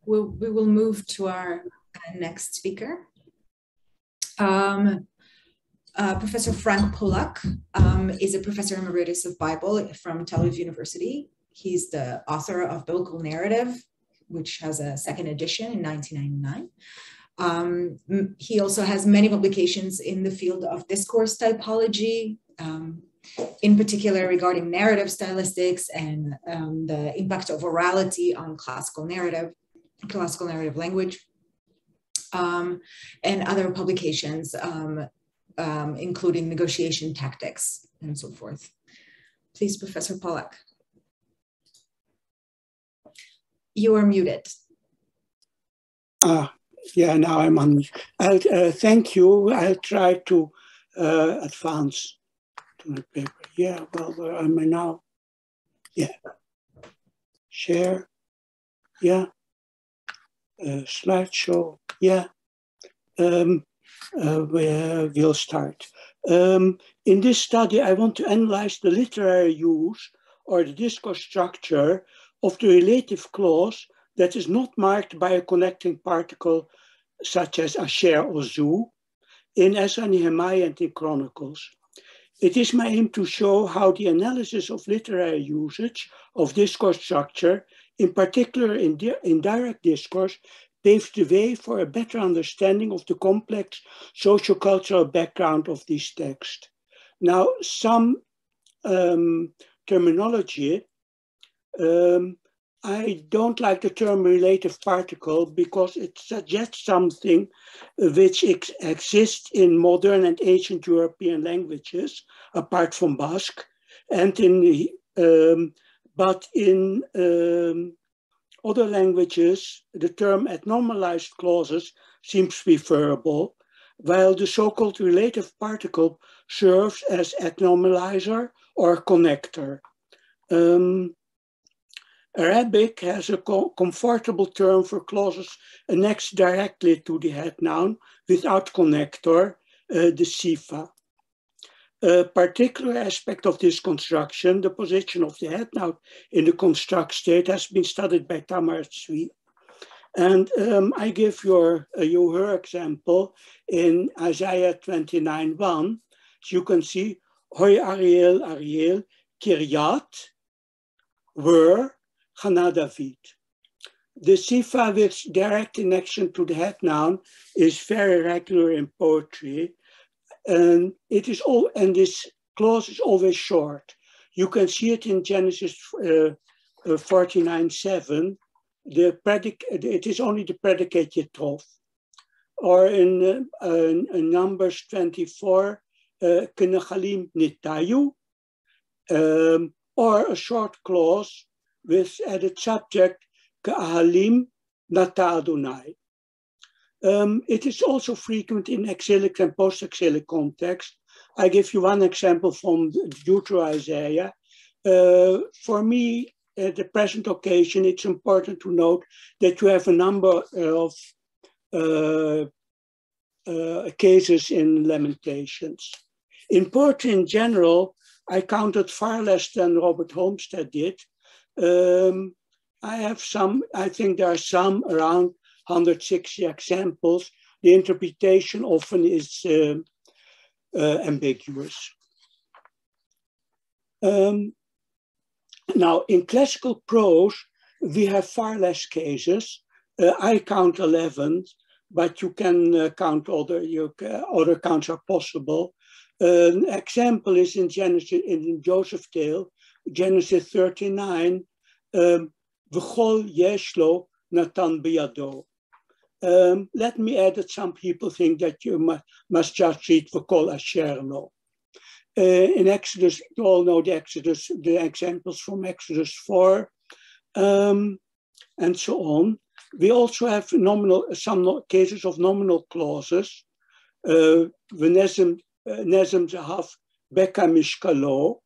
we will move to our next speaker. Professor Prof.Polak is a professor emeritus of Bible from Tel Aviv University. He's the author of Biblical Narrative, which has a second edition in 1999. He also has many publications in the field of discourse typology, in particular regarding narrative stylistics and the impact of orality on classical narrative language, and other publications, including negotiation tactics and so forth. Please, Professor Polak. You are muted. Yeah, now I'm on. Thank you. I'll try to advance to the paper. Yeah, well, where am I now? Yeah. Share. Yeah. Slideshow. Yeah. We'll start. In this study, I want to analyze the literary use or the discourse structure of the relative clause that is not marked by a connecting particle such as asher or zu in Ezra, Nehemiah, and in Chronicles. It is my aim to show how the analysis of literary usage of discourse structure, in particular in direct discourse, paves the way for a better understanding of the complex sociocultural background of these texts. Now, some terminology, I don't like the term relative particle because it suggests something which exists in modern and ancient European languages, apart from Basque, and but in other languages, the term abnormalized clauses seems preferable, while the so-called relative particle serves as abnormalizer or connector. Arabic has a comfortable term for clauses annexed directly to the head noun without connector, the sifa. A particular aspect of this construction, the position of the head noun in the construct state, has been studied by Tamar Tzvi. And I give you her example in Isaiah 29:1. So you can see, Hoy Ariel, Ariel, Kiryat, were, Chana David. The sifa with direct connection to the head noun is very regular in poetry, and it is all. And this clause is always short. You can see it in Genesis 49:7. It is only the predicate Yetov, or in Numbers 24, Kenachalim Nitayu, or a short clause with added subject, Ka'ahalim Nata Adonai. It is also frequent in exilic and post-exilic context. I give you one example from Deutero-Isaiah. For me, at the present occasion, it's important to note that you have a number of cases in Lamentations. In poetry in general, I counted far less than Robert Homestead did. I think there are some around 160 examples. The interpretation often is ambiguous. Now, in classical prose, we have far less cases. I count 11, but you can count other counts are possible. An example is in Genesis, in Joseph Tale, Genesis 39, V'chol yeshlo natan biyado. Let me add that some people think that you must just read V'chol asher lo. In Exodus, you all know the examples from Exodus 4, and so on. We also have some cases of nominal clauses. V'nezem zahav beka mishkalo,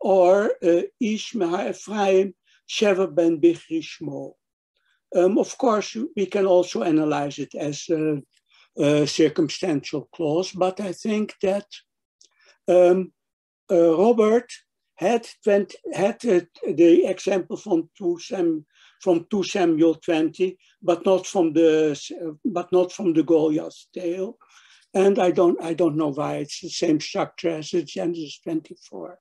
or ish meha Ephraim sheva ben bichri shmo. Of course, we can also analyze it as a circumstantial clause, but I think that Robert had the example from from 2 Samuel 20, but not from the Goliath's tale. And I don't know why it's the same structure as the Genesis 24.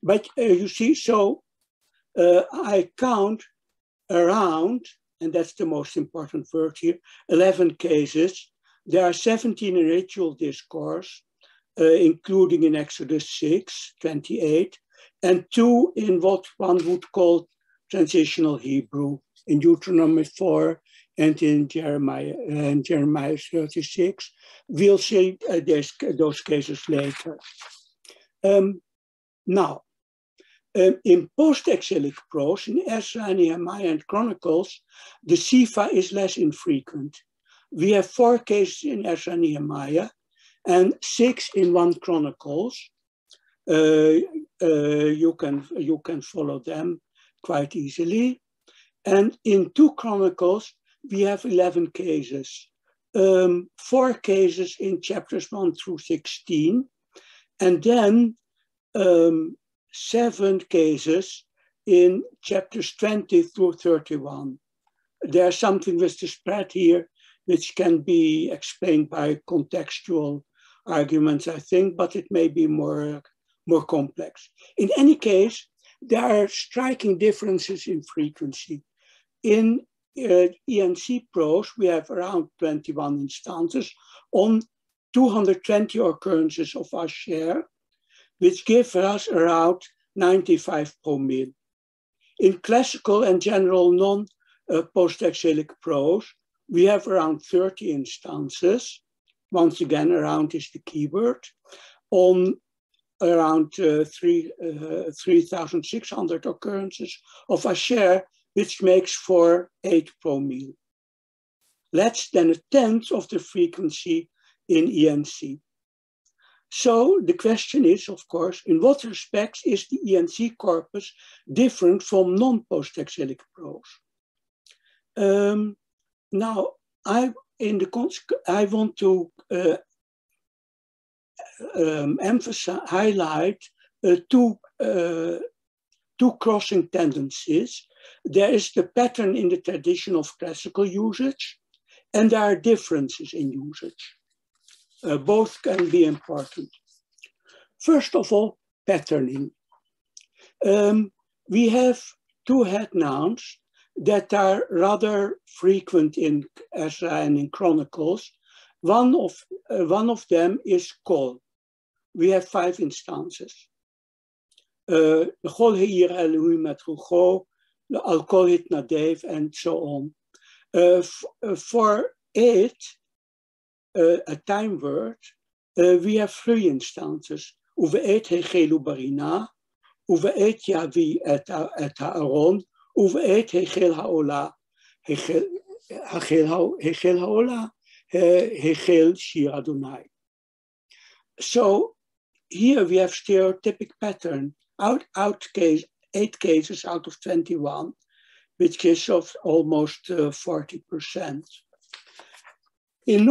But you see, so I count around, and that's the most important word here, 11 cases. There are 17 in ritual discourse, including in Exodus 6, 28, and 2 in what one would call transitional Hebrew, in Deuteronomy 4 and in Jeremiah 36. We'll see those cases later. Now, in post-exilic prose, in Ezra, Nehemiah, and Chronicles, the Sifa is less infrequent. We have 4 cases in Ezra and Nehemiah and 6 in 1 Chronicles. You can follow them quite easily. And in 2 Chronicles, we have 11 cases. 4 cases in chapters 1 through 16, and then 7 cases in chapters 20 through 31. There's something with the spread here which can be explained by contextual arguments, I think, but it may be more complex. In any case, there are striking differences in frequency. In ENC prose, we have around 21 instances on 220 occurrences of Asher, which give us around 95 per mil. In classical and general non-post-exilic prose, we have around 30 instances. Once again, around is the keyword, on around 3,600 occurrences of Asher, which makes for 8 per mil. Less than a tenth of the frequency in ENC. So the question is, of course, in what respects is the ENC corpus different from non-post-exilic prose? Now, I want to highlight two crossing tendencies. There is the pattern in the tradition of classical usage, and there are differences in usage. Both can be important. First of all, patterning. We have 2 head nouns that are rather frequent in Ezra and in Chronicles. One of them is kol. We have 5 instances. Kol heir Elohim et rucho, al kol hitnadev, and so on. For it, a time word, we have 3 instances. Uve'et hechelu barina, uve'et yavi et ha'aron, uve'et hechel ha'ola, hechel ha'ola, hechel shir Adonai. So here we have stereotypic pattern, 8 cases out of 21, which is of almost 40%. In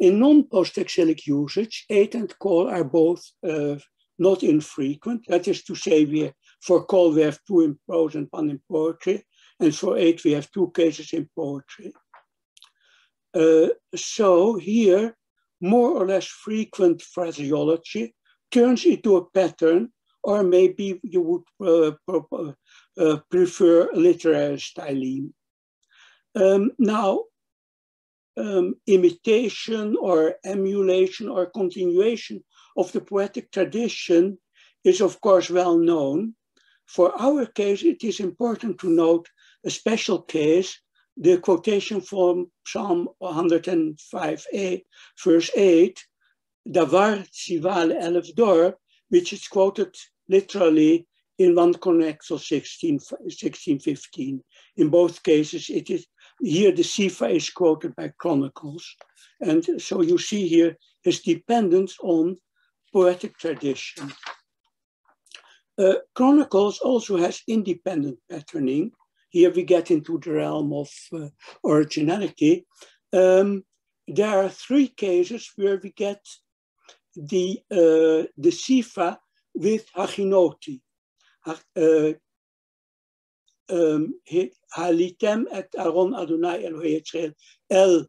non-post-exilic usage, 8 and kol are both not infrequent. That is to say, for kol we have 2 in prose and 1 in poetry, and for 8 we have 2 cases in poetry. So here, more or less frequent phraseology turns into a pattern, or maybe you would prefer literary styling. Now, imitation or emulation or continuation of the poetic tradition is of course well known. For our case, it is important to note a special case, the quotation from Psalm 105a, verse 8, Davar tziva le'elef dor, which is quoted literally in 1 Chronicles 16:15. In both cases, it is here the Sifa is quoted by Chronicles. And so you see here his dependence on poetic tradition. Chronicles also has independent patterning. Here we get into the realm of originality. There are 3 cases where we get the Sifa with Hachinoti. halitem et Aaron Adonai Elohei Yisrael el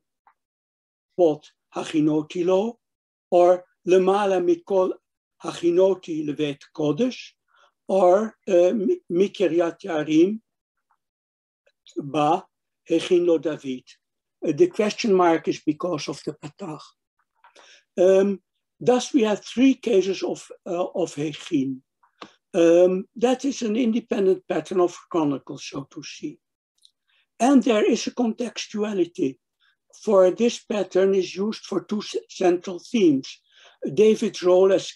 pot hachinoti lo, or lemala mikol hachinoti levet kodesh, or Mikiryat Yarim ba hechin lo David. The question mark is because of the patach. Thus, we have three cases of hechin. That is an independent pattern of chronicles, so to see. And there is a contextuality. For this pattern is used for two central themes: David's role as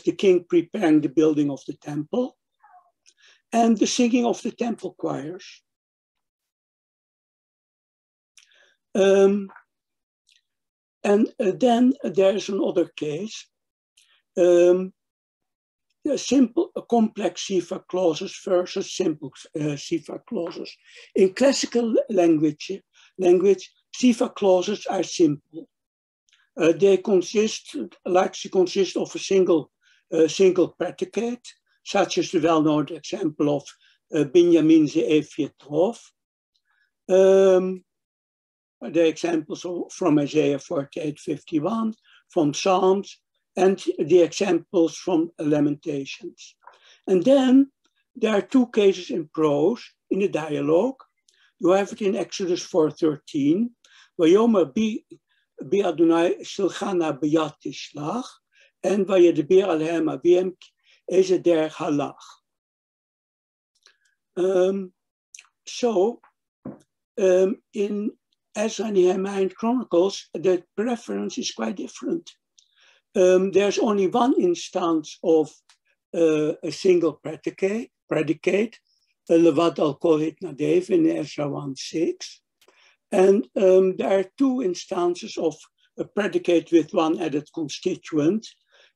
the king preparing the building of the temple, and the singing of the temple choirs. And then there's another case, complex Sifa clauses versus simple Sifa clauses. In classical language, Sifa clauses are simple. They consist of a single predicate, such as the well-known example of Binyamin Ze'ev Yetrov. The examples from Isaiah 48:51, from Psalms, and the examples from Lamentations. And then there are two cases in prose, in the dialogue. You have it in Exodus 4:13, Vayomer bi Adonai shilchana b'yad tishlach, and Vayedaber alehem aviem eze derech halach. In Ezra, Nehemiah, and Chronicles, the preference is quite different. There's only one instance of a single predicate, Levad al Kol Hitnadev in Ezra 1:6. And there are two instances of a predicate with one added constituent,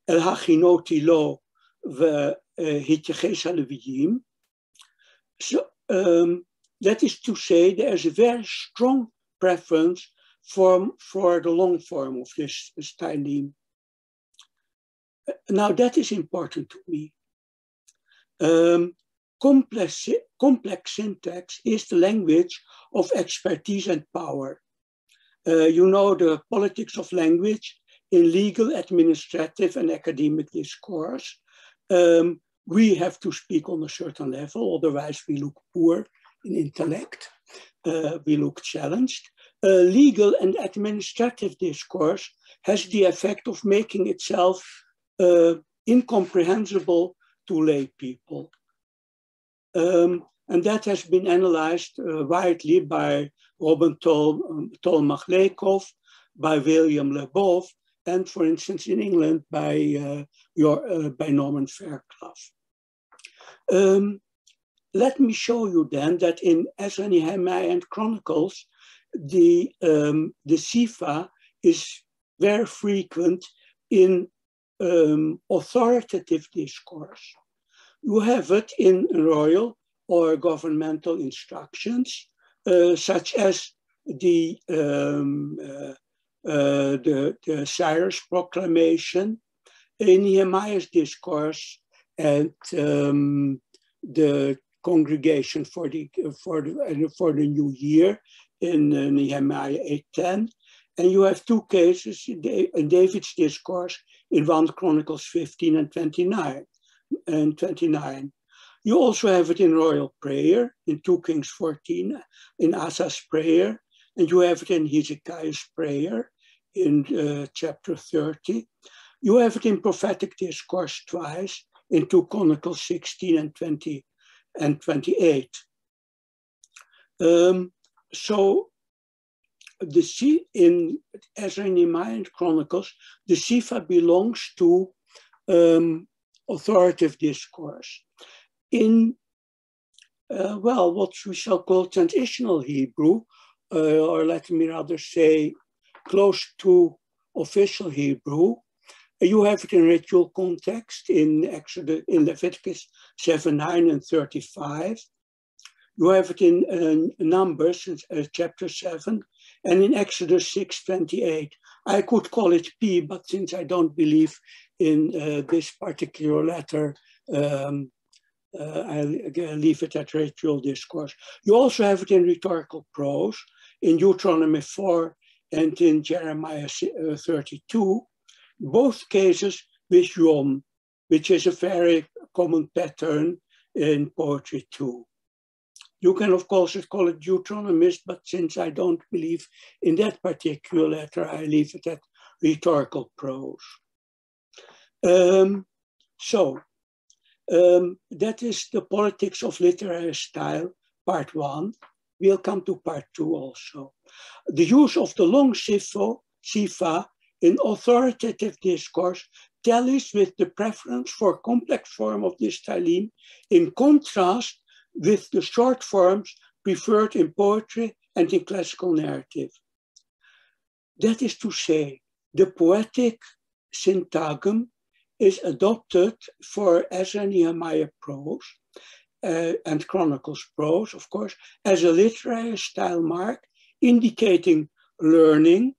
El Hachinoti Lo V'Hityeches HaLeviyim. So that is to say, there is a very strong preference for the long form of this stylim. Now that is important to me. Complex syntax is the language of expertise and power. You know the politics of language in legal, administrative, and academic discourse. We have to speak on a certain level, otherwise we look poor in intellect. We look challenged. Legal and administrative discourse has the effect of making itself incomprehensible to lay people. And that has been analyzed widely by Robin Tolmach-Lekov, by William Lebov, and for instance in England by Norman Fairclough. Let me show you then that in Ezra, Nehemiah, and Chronicles, the Sifa is very frequent in authoritative discourse. You have it in royal or governmental instructions, such as the Cyrus proclamation, in Nehemiah's discourse, and the congregation for the new year in Nehemiah 8:10. And you have two cases in David's discourse in 1 Chronicles 15 and 29. You also have it in royal prayer in 2 Kings 14, in Asa's prayer, and you have it in Hezekiah's prayer in chapter 30. You have it in prophetic discourse twice in 2 Chronicles 16 and 20 and 28. So in Ezra, Nehemiah, and Chronicles, the Sifa belongs to authoritative discourse. In, what we shall call transitional Hebrew, or let me rather say close to official Hebrew, you have it in ritual context in Leviticus 7:9 and 35. You have it in Numbers, chapter 7, and in Exodus 6:28. I could call it P, but since I don't believe in this particular letter, I'll leave it at ritual discourse. You also have it in rhetorical prose, in Deuteronomy 4 and in Jeremiah 32, both cases with yom, which is a very common pattern in poetry too. You can, of course, call it Deuteronomist, but since I don't believe in that particular letter, I leave it at rhetorical prose. That is the politics of literary style, part 1. We'll come to part 2 also. The use of the long sifa in authoritative discourse tallies with the preference for complex form of this talim, in contrast with the short forms preferred in poetry and in classical narrative. That is to say, the poetic syntagm is adopted for Ezra Nehemiah prose and Chronicles prose, of course, as a literary style mark indicating learning,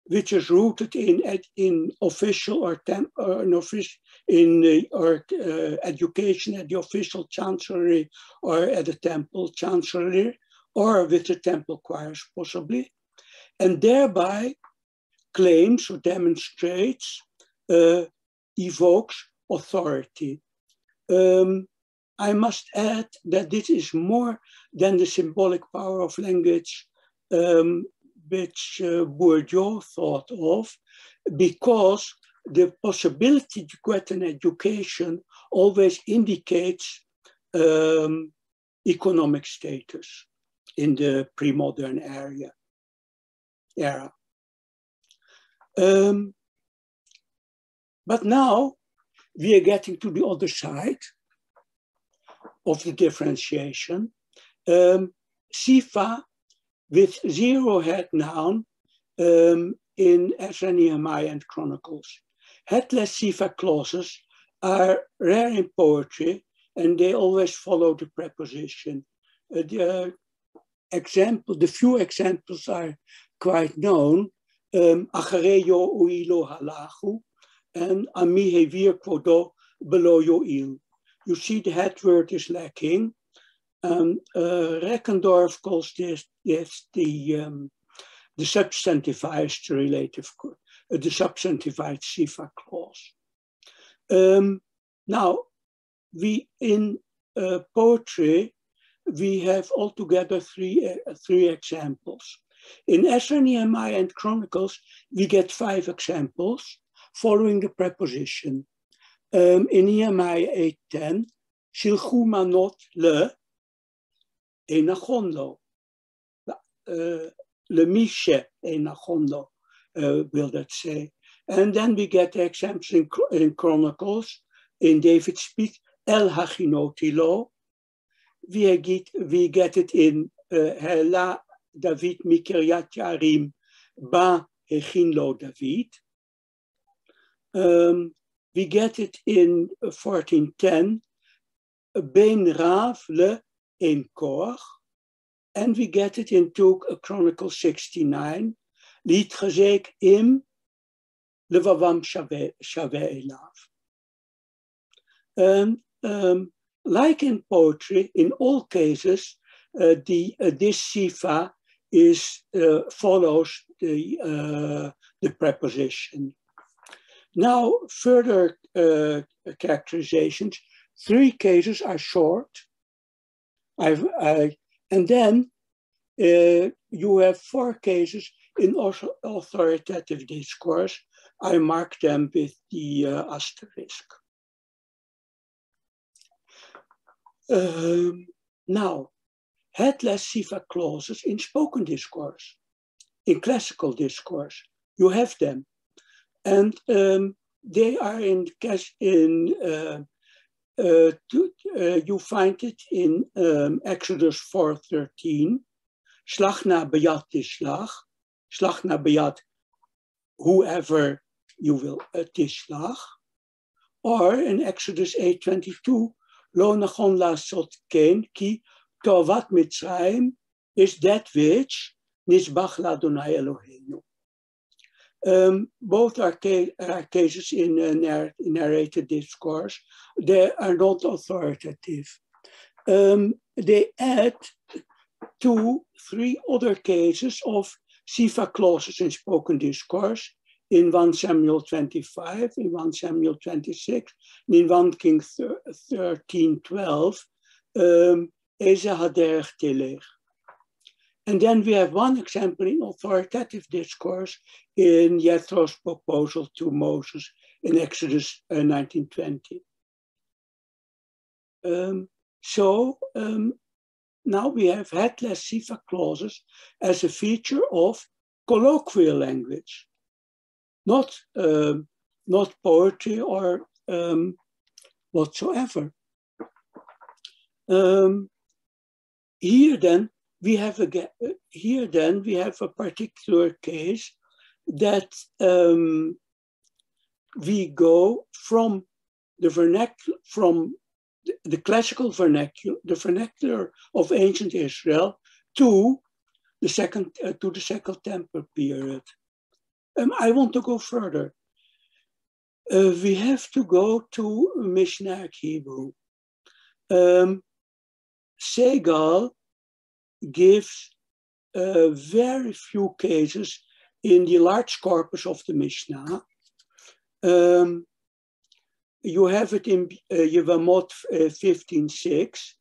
which is rooted in official or education at the official chancellery or at the temple chancellery or with the temple choirs possibly, and thereby claims or demonstrates, evokes authority. I must add that this is more than the symbolic power of language which Bourdieu thought of, because the possibility to get an education always indicates economic status in the pre-modern era. But now we are getting to the other side of the differentiation. Sifa with zero head noun in Ezra, Nehemiah, and Chronicles. Headless sifa clauses are rare in poetry, and they always follow the preposition. The few examples are quite known. Achareyo uilo halachu and ami hevir kvodo below yoil. You see the head word is lacking. Reckendorf calls this the substantivized relative, the substantivized sifa clause. Now, in poetry, we have altogether three examples. In Ezra, Nehemiah, and Chronicles, we get 5 examples following the preposition. In Nehemiah 8:10, shilchu manot le enachonlo. Le mishe enachonlo, will that say. And then we get the examples in Chronicles, in David's speech, el hachinotilo. We get it in Hela David Mikiryat Yarim ba hechinlo David. We get it in 14:10, ben rav le ein koach. And we get it in 2 Chronicles 69, lit gezek im levavam shave elav. Like in poetry, in all cases, this sifa follows the preposition. Now, further characterizations. 3 cases are short. And then you have 4 cases in authoritative discourse. I mark them with the asterisk. Now, headless sifa clauses in spoken discourse, in classical discourse, you have them. And they are you find it in Exodus 4:13. Slag na beyad tishlach. Slag na beyad, whoever you will tishlach. Or in Exodus 8:22. Lo nachon lasot ken ki tovat Mitzrayim is that which nisbach l'Adonai Eloheinu. Both are cases in narrated discourse. They are not authoritative. They add 2-3 other cases of Sifa clauses in spoken discourse in 1 Samuel 25, in 1 Samuel 26, and in 1 Kings 13:12, Eze haderech telech. And then we have one example in authoritative discourse in Jethro's proposal to Moses in Exodus 19:20. Now we have headless Sifa clauses as a feature of colloquial language, not poetry or whatsoever. Here then we have a particular case that we go from the vernacular, from the classical vernacular, the vernacular of ancient Israel, to the Second Temple period. I want to go further. We have to go to Mishnah Hebrew. Segal gives very few cases in the large corpus of the Mishnah. You have it in Yevamot 15:6,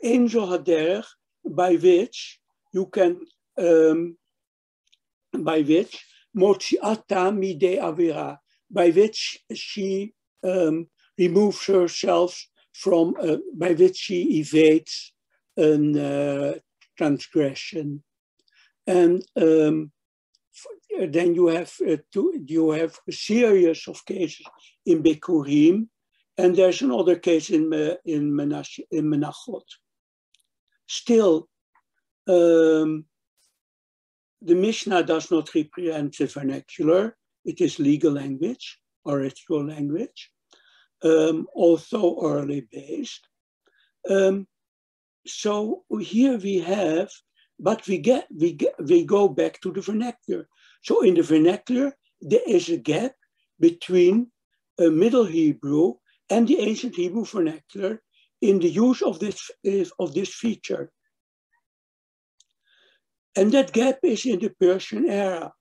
Angel Haderech, by which you can, Motsiata Mide Avira, by which she removes herself from, by which she evades a transgression. And then you have a series of cases in Bikurim, and there's another case in Menachot. Still, the Mishnah does not represent the vernacular. It is legal language or ritual language, also orally based. So here we have, but we go back to the vernacular. So in the vernacular, there is a gap between Middle Hebrew and the ancient Hebrew vernacular in the use of this feature. And that gap is in the Persian era,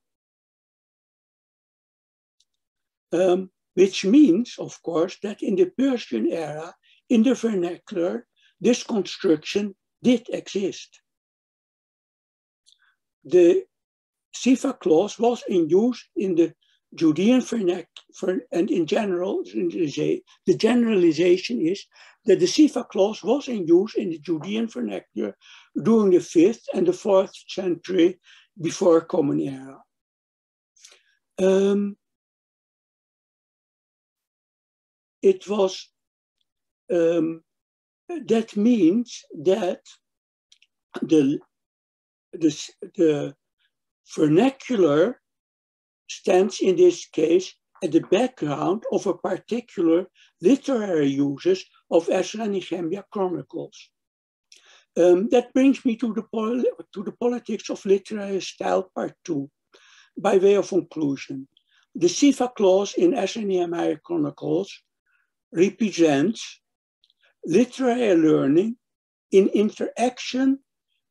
which means, of course, that in the Persian era, in the vernacular, this construction did exist. The Sifa clause was in use in the Judean vernacular, and in general, the generalization is that the Sifa clause was in use in the Judean vernacular during the 5th and the 4th century before Common Era. It was, that means that the vernacular stands in this case at the background of a particular literary uses of Ezra and Nehemiah chronicles. That brings me to the politics of literary style, part 2, by way of conclusion. The Sifa clause in Ezra and Nehemiah chronicles represents literary learning in interaction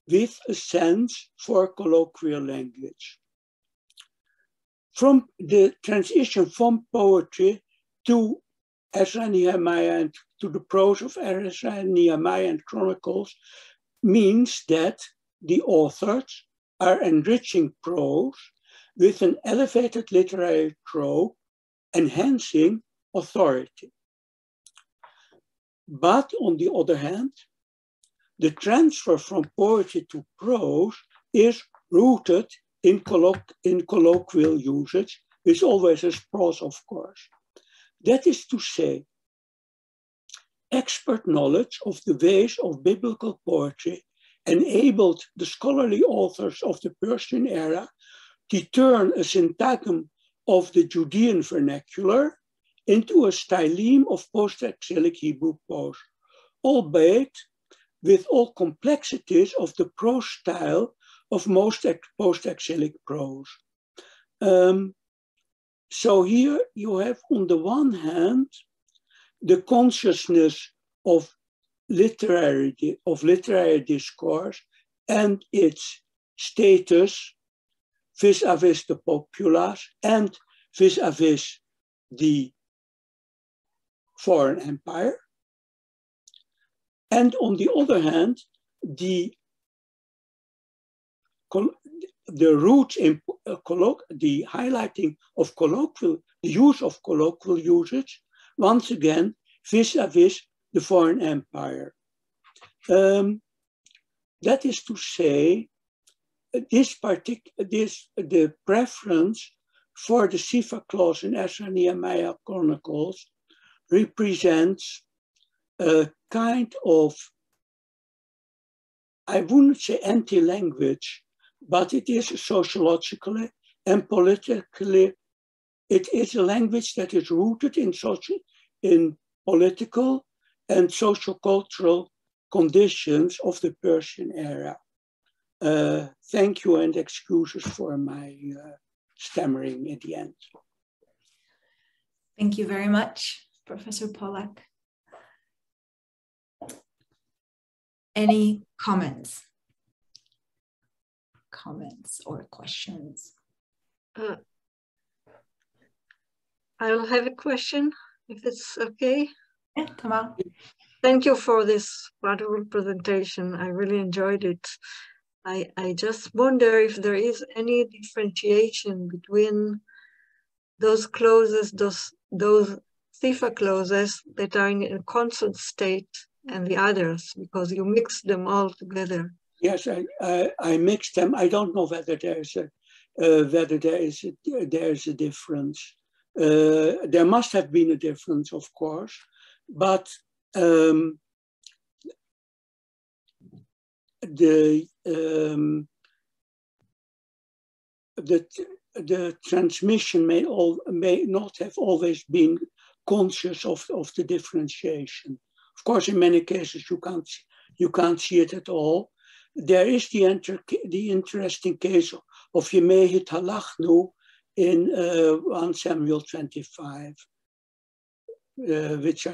with a sense for colloquial language. From the transition from poetry to Ezra and Nehemiah and to the prose of Ezra and Nehemiah and chronicles means that the authors are enriching prose with an elevated literary trope, enhancing authority. But on the other hand, the transfer from poetry to prose is rooted in colloquial usage, which always is prose, of course. That is to say, expert knowledge of the ways of biblical poetry enabled the scholarly authors of the Persian era to turn a syntagm of the Judean vernacular into a styleme of post-exilic Hebrew prose, albeit with all complexities of the prose style of most post-exilic prose. So here you have, on the one hand, the consciousness of literary discourse and its status vis-a-vis the populace and vis-a-vis the foreign empire. And on the other hand, the roots in the highlighting of the use of colloquial usage, once again, vis-a-vis the foreign empire. That is to say, the preference for the Sifa clause in Ezra Nehemiah Chronicles represents a kind of, I wouldn't say anti-language, but it is sociologically and politically, it is a language that is rooted in political and sociocultural conditions of the Persian era. Thank you, and excuses for my stammering at the end. Thank you very much, Professor Polak. Any comments? Comments or questions? I'll have a question, if it's okay. Yeah, come on. Thank you for this wonderful presentation. I really enjoyed it. I just wonder if there is any differentiation between those clauses, those Sifa clauses that are in a constant state and the others, because you mix them all together. Yes, I mixed them. I don't know whether there is a difference. There must have been a difference, of course, but the transmission may not have always been conscious of the differentiation. Of course, in many cases you can't see it at all. There is the interesting case of Yemei Halachnu in 1 Samuel 25, which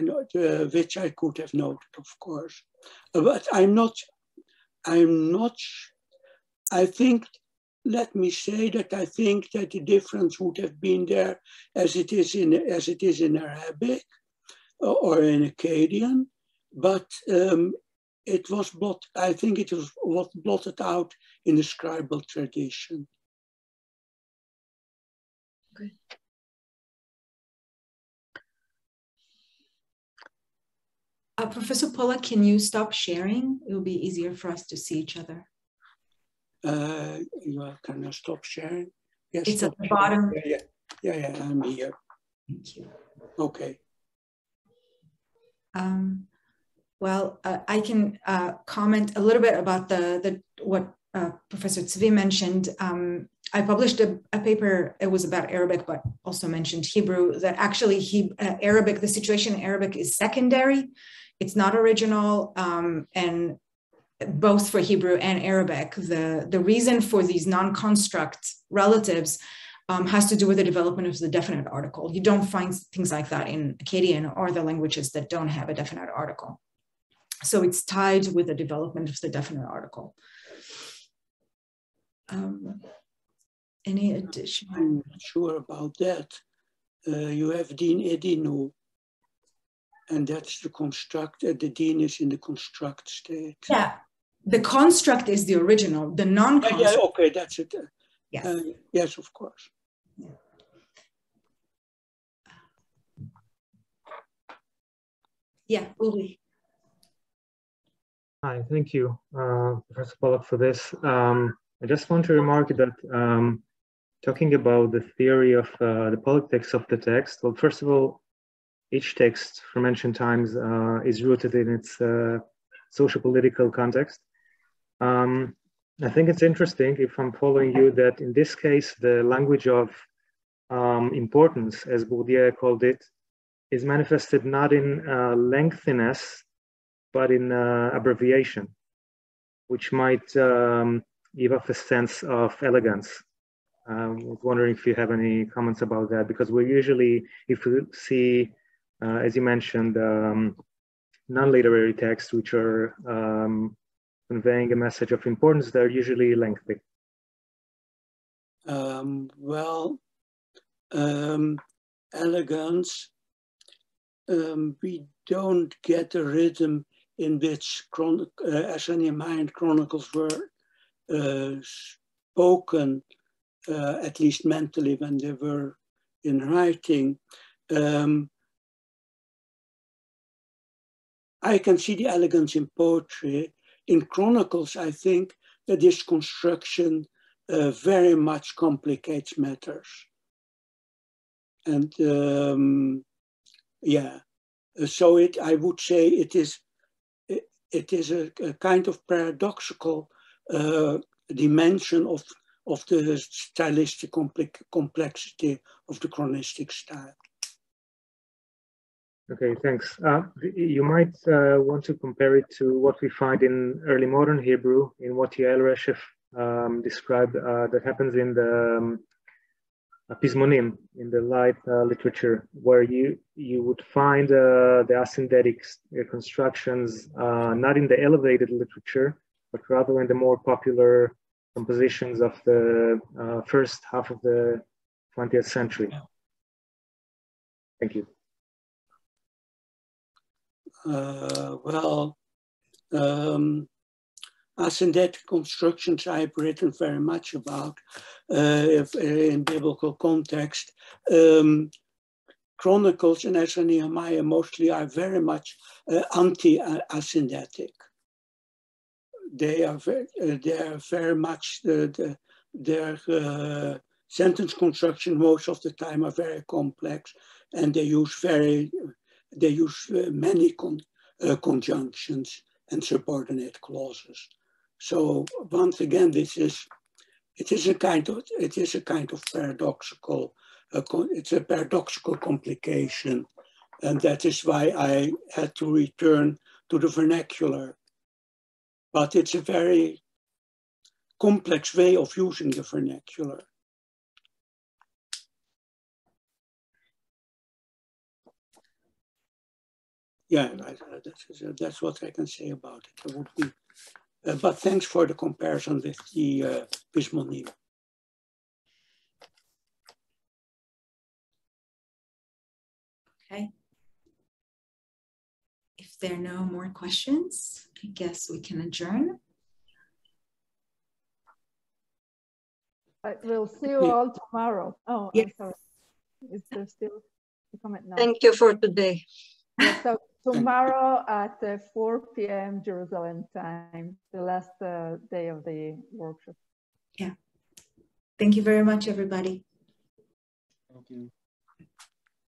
I could have noted, of course, but I think, let me say that I think that the difference would have been there as it is in Arabic or in Akkadian, but I think it was blotted out in the scribal tradition. Okay. Professor Polak, can you stop sharing? It will be easier for us to see each other. Can I stop sharing? Yes, it's at the bottom. Yeah, I'm here. Thank you. Okay. Well, I can comment a little bit about what Professor Tzvi mentioned. I published a paper, it was about Arabic, but also mentioned Hebrew, that actually Arabic, the situation in Arabic is secondary. It's not original, and both for Hebrew and Arabic, the reason for these non-construct relatives has to do with the development of the definite article. You don't find things like that in Akkadian or the languages that don't have a definite article. So it's tied with the development of the definite article. Any additional? I'm not sure about that. You have Din Edinu, and that's the construct, the Din is in the construct state. Yeah, the construct is the original, the non-construct. Yeah, okay, that's it. Yes. Yes, of course. Yeah, Uli. Hi, thank you, Professor Polak, for this. I just want to remark that talking about the theory of the politics of the text, well, first of all, each text from ancient times is rooted in its socio-political context. I think it's interesting, if I'm following you, that in this case, the language of importance, as Bourdieu called it, is manifested not in lengthiness, but in abbreviation, which might give off a sense of elegance. I was wondering if you have any comments about that, because we're usually, if we see, as you mentioned, non-literary texts which are conveying a message of importance, they're usually lengthy. Elegance, we don't get a rhythm in which Ashani Mayan chronicles were spoken, at least mentally when they were in writing. I can see the elegance in poetry. In chronicles, I think that this construction very much complicates matters. And yeah, so I would say it is a kind of paradoxical dimension of the stylistic complexity of the chronistic style. Okay, thanks. You might want to compare it to what we find in early modern Hebrew, in what Yael Reshef described that happens in the Pizmonim, in the light literature, where you would find the asyndetic constructions not in the elevated literature, but rather in the more popular compositions of the first half of the 20th century. Thank you. Asyndetic constructions I've written very much about in biblical context. Chronicles and Ezra and Nehemiah mostly are very much anti-asyndetic. They are very much, their sentence construction most of the time are very complex, and they use many conjunctions and subordinate clauses. So once again, it is a kind of paradoxical. It's a paradoxical complication, and that is why I had to return to the vernacular. But it's a very complex way of using the vernacular. Yeah, that's what I can say about it. It would be, but thanks for the comparison with the Pizmonim. Okay. If there are no more questions, I guess we can adjourn. We'll see you all tomorrow. Oh, yes. I'm sorry. Is there still a comment now? Thank you for today. Yeah, so tomorrow at 4 p.m. Jerusalem time, the last day of the workshop. Yeah. Thank you very much, everybody. Thank you.